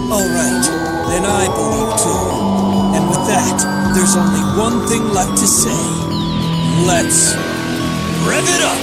Alright, then I believe too. And with that, there's only one thing left to say. Let's rev it up!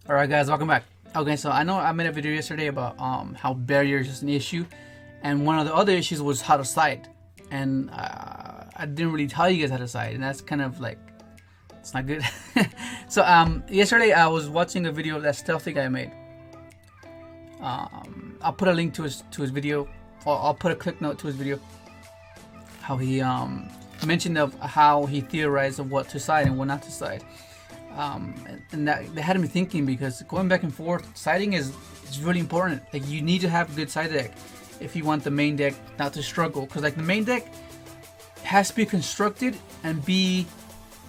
Alright guys, welcome back. Okay, so I know I made a video yesterday about how barriers is an issue, and one of the other issues was how to sight. And I didn't really tell you guys how to sight, and that's kind of like, it's not good. So yesterday I was watching a video of that stealthy guy made. I'll put a link to his video, or I'll put a click note to his video. How he mentioned of how he theorized of what to sight and what not to sight. And that had me thinking, because going back and forth, sighting is really important. Like, you need to have a good side deck if you want the main deck not to struggle, because like the main deck has to be constructed and be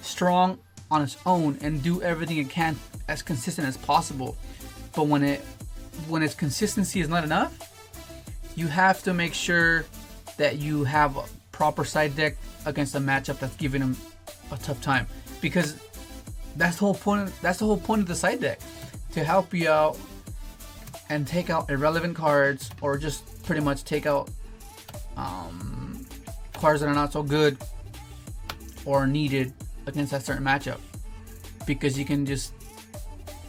strong on its own and do everything it can as consistent as possible. But when its consistency is not enough, you have to make sure that you have a proper side deck against a matchup that's giving them a tough time, because that's the whole point. That's the whole point of the side deck, to help you out and take out irrelevant cards, or just pretty much take out cards that are not so good or needed against that certain matchup, because you can just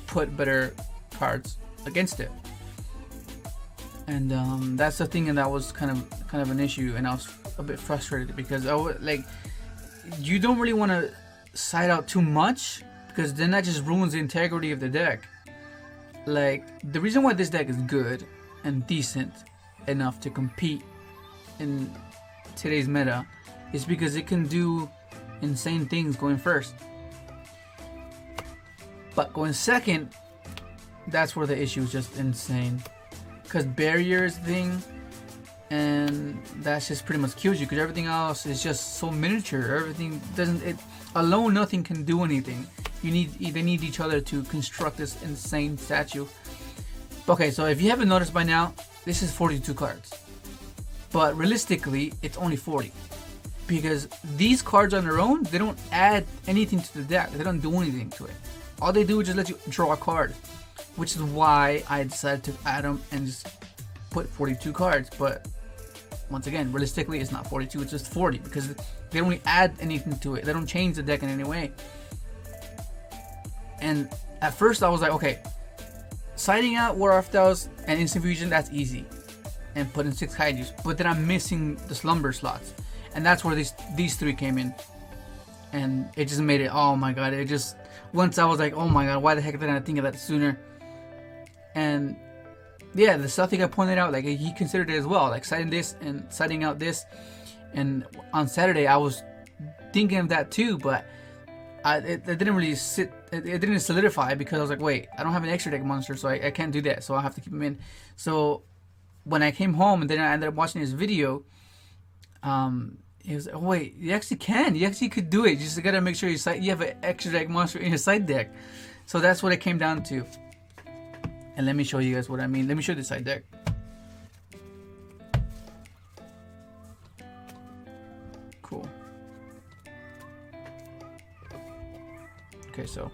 put better cards against it. And that's the thing, and that was kind of an issue, and I was a bit frustrated because you don't really want to side out too much, because then that just ruins the integrity of the deck. Like, the reason why this deck is good and decent enough to compete in today's meta is because it can do insane things going first. But going second, that's where the issue is just insane. Because barriers thing, and that's just pretty much kills you, because everything else is just so miniature. Everything alone, nothing can do anything. They need each other to construct this insane statue. Okay, so if you haven't noticed by now, this is 42 cards, but realistically it's only 40, because these cards on their own, they don't add anything to the deck. They don't do anything to it. All they do is just let you draw a card, which is why I decided to add them and just put 42 cards. But once again, realistically it's not 42, it's just 40, because they don't really add anything to it. They don't change the deck in any way. And at first I was like, okay, sighting out War of Thoughts and Instant Fusion, that's easy, and putting 6 kaijus. But then I'm missing the slumber slots, and that's where these 3 came in, and it just made it, oh my god, it just, once I was like, oh my god, why the heck didn't I think of that sooner? And yeah, the stuff I pointed out, like, he considered it as well, like sighting this and sighting out this. And on Saturday I was thinking of that too, but it didn't really sit, it didn't solidify, because I was like, wait, I don't have an extra deck monster, so I can't do that, so I have to keep him in. So when I came home and then I ended up watching his video, he was like, oh wait, you actually could do it. You just gotta make sure you have an extra deck monster in your side deck. So that's what it came down to. And let me show you guys what I mean. Let me show you the side deck. Cool. Okay, so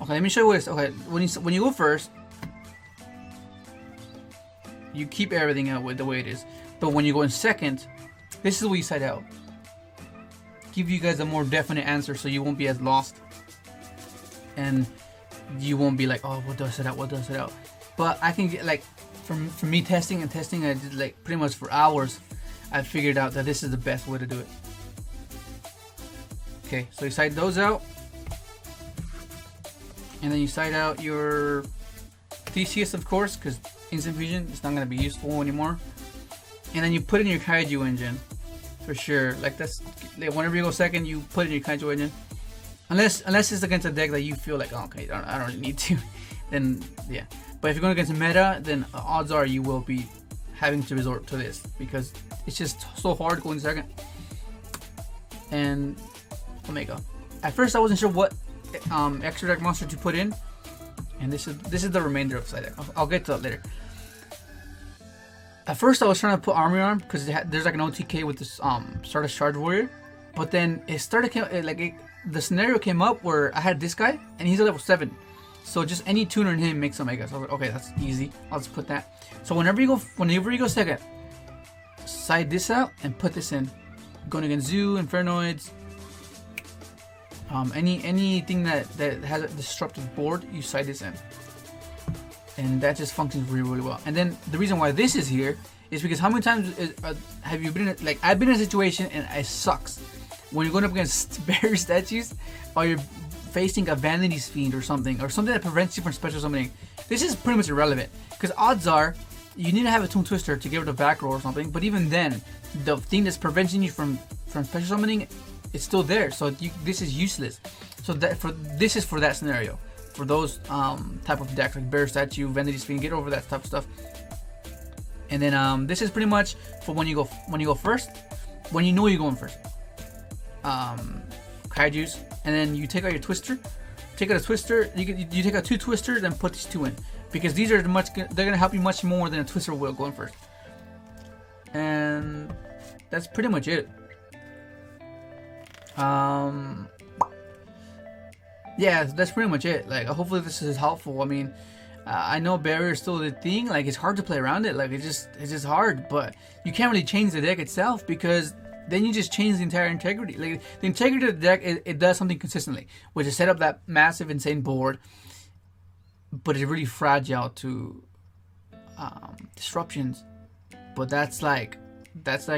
let me show you what it's, okay, when you go first, you keep everything out with the way it is. But when you go in second, this is what you side out. Give you guys a more definite answer, so you won't be as lost, and you won't be like, oh, what do I set out, what do I set out? But I can get, like, from me testing, I did like pretty much for hours, I figured out that this is the best way to do it. Okay, so you side those out, and then you side out your Theseus, of course, because Instant Fusion is not going to be useful anymore. And then you put in your kaiju engine, for sure. Like, that's, like, whenever you go second, you put in your kaiju engine. Unless it's against a deck that you feel like, oh, okay, I don't really need to, then yeah. But if you're going against a meta, then odds are you will be having to resort to this, because it's just so hard going second. And Omega. At first I wasn't sure what extra deck monster to put in, and this is the remainder of side deck. I'll get to that later. At first I was trying to put Army Arm, because there's like an OTK with this Stardust Charge Warrior, but then it started the scenario came up where I had this guy and he's a level 7, So just any tuner in him makes Omega. So I was like, okay, that's easy. I'll just put that. So whenever you go second, side this out and put this in. Going against Zoo, Infernoids, anything that has a disruptive board, you side this in. And that just functions really, really well. And then the reason why this is here is because how many times have you been in, like, I've been in a situation and it sucks. When you're going up against barrier statues, or you're facing a Vanity's Fiend or something that prevents you from special summoning. This is pretty much irrelevant, because odds are you need to have a Tomb Twister to get rid of back row or something, but even then, the thing that's preventing you from special summoning, it's still there, so this is useless. So this is for that scenario. For those type of decks, like Bear Statue, Vanity's Fiend, get over that type of stuff. And then this is pretty much for when you go first, when you know you're going first. Kaiju's, and then you take out your Twister. Take out a Twister. You take out 2 Twisters, then put these 2 in, because these are they're gonna help you much more than a Twister will going first. And that's pretty much it. Yeah, that's pretty much it. Like, hopefully this is helpful. I mean, I know barrier is still the thing. Like, it's hard to play around it. Like, it's just hard. But you can't really change the deck itself, because then you just change the entire integrity. Like, the integrity of the deck, it does something consistently, which is set up that massive, insane board, but it's really fragile to disruptions. But that's like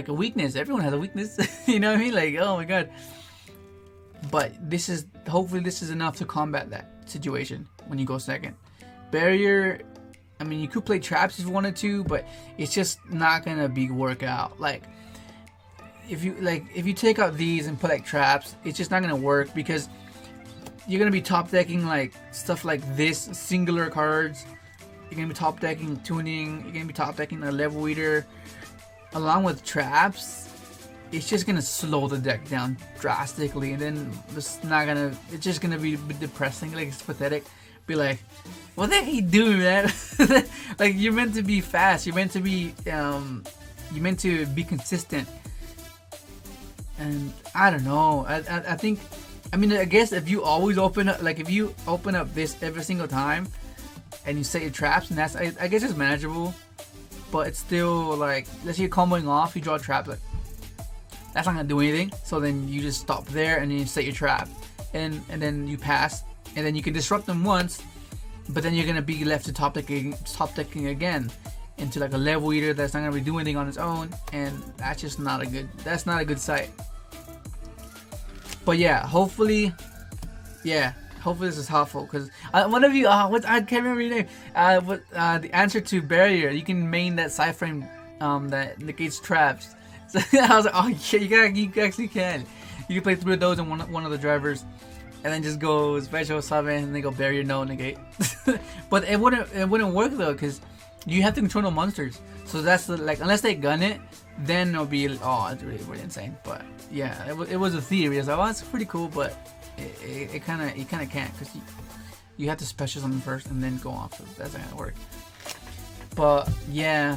a weakness. Everyone has a weakness. You know what I mean? Like, oh my god. But hopefully this is enough to combat that situation when you go second. Barrier, I mean, you could play traps if you wanted to, but it's just not gonna work out. Like, if you take out these and put like traps, it's just not gonna work, because you're gonna be top decking like stuff like this, singular cards. You're gonna be top decking tuning. You're gonna be top decking a level eater, along with traps. It's just gonna slow the deck down drastically, and then it's just gonna be depressing. Like, it's pathetic. Be like, what the heck are you doing, man? Like, you're meant to be fast. You're meant to be consistent. And I don't know. I think, I mean, I guess if you always open up this every single time, and you set your traps, and I guess it's manageable. But it's still like, let's say you're comboing off, you draw a trap, like, that's not gonna do anything. So then you just stop there and then you set your trap, and then you pass, and then you can disrupt them once, but then you're gonna be left to top decking again into like a level eater that's not gonna be doing anything on its own, and that's just not a good sight. But yeah, hopefully this is helpful, because one of you, I can't remember your name. The answer to barrier, you can main that side frame that negates traps. So I was like, oh yeah, you actually can. You can play 3 of those and one of the drivers, and then just go special summon and then go barrier, no negate. But it wouldn't work though, because you have to control the monsters. So that's unless they gun it, then it'll be, oh, it's really, really insane. But yeah, it was a theory. I was like, oh, it's pretty cool, but you kind of can't, because you have to special summon first and then go off. So that's not gonna work. But yeah,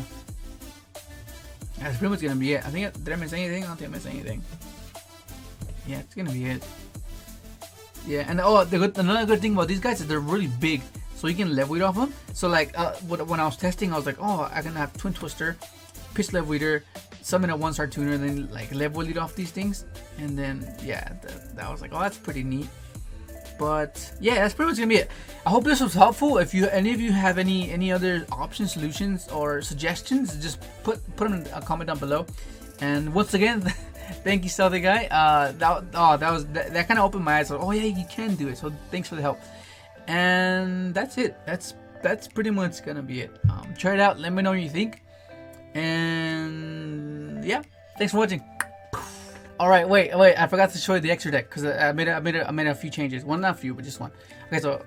that's pretty much gonna be it. I think, did I miss anything? I don't think I missed anything. Yeah, it's gonna be it. Yeah, and another good thing about these guys is they're really big, so you can level eat off them. So like, when I was testing, I was like, oh, I can have Twin Twister, pitch level eater, summon a 1-star tuner, and then like level eat off these things. And then yeah, that was like, oh, that's pretty neat. But yeah, that's pretty much gonna be it. I hope this was helpful. If any of you have any other options, solutions, or suggestions, just put them in a comment down below. And once again, thank you, Stealthy Guy. That kind of opened my eyes. So, oh yeah, you can do it. So thanks for the help. And that's it. That's pretty much gonna be it. Try it out. Let me know what you think. And yeah, thanks for watching. All right, wait. I forgot to show you the extra deck, because I made a few changes. Well, not a few, but just one. Okay,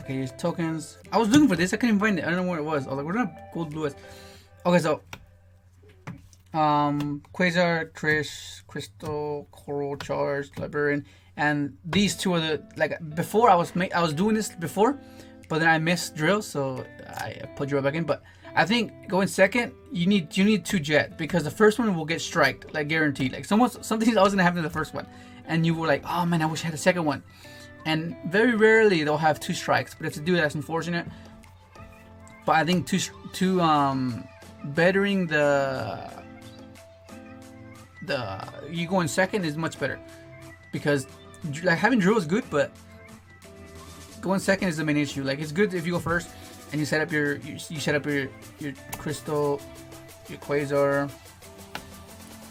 here's tokens. I was looking for this. I couldn't find it. I don't know where it was. I was like, where's that gold blue is? Okay, so Quasar, Trish, Crystal, Coral, Charge, Librarian, and these 2 are the, like, before I was doing this before, but then I missed Drill, so I put Drill back in. But I think going second, you need 2 Jet, because the first one will get striked, like guaranteed. Like something's always gonna happen to the first one, and you were like, oh man, I wish I had a second one. and very rarely they'll have 2 strikes. But if they do, that's unfortunate. But I think bettering the you go in second is much better, because like having drill is good, but going second is the main issue. Like it's good if you go first and you set up your crystal, your quasar,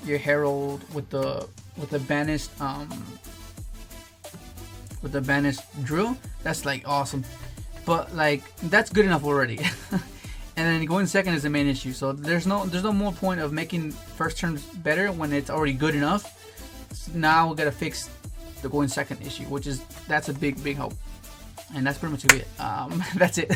your herald with the banished drill. That's like awesome, but like that's good enough already. And then going second is the main issue. So there's no more point of making first turns better when it's already good enough. So now we gotta fix the going second issue, that's a big help. And that's pretty much it. That's it.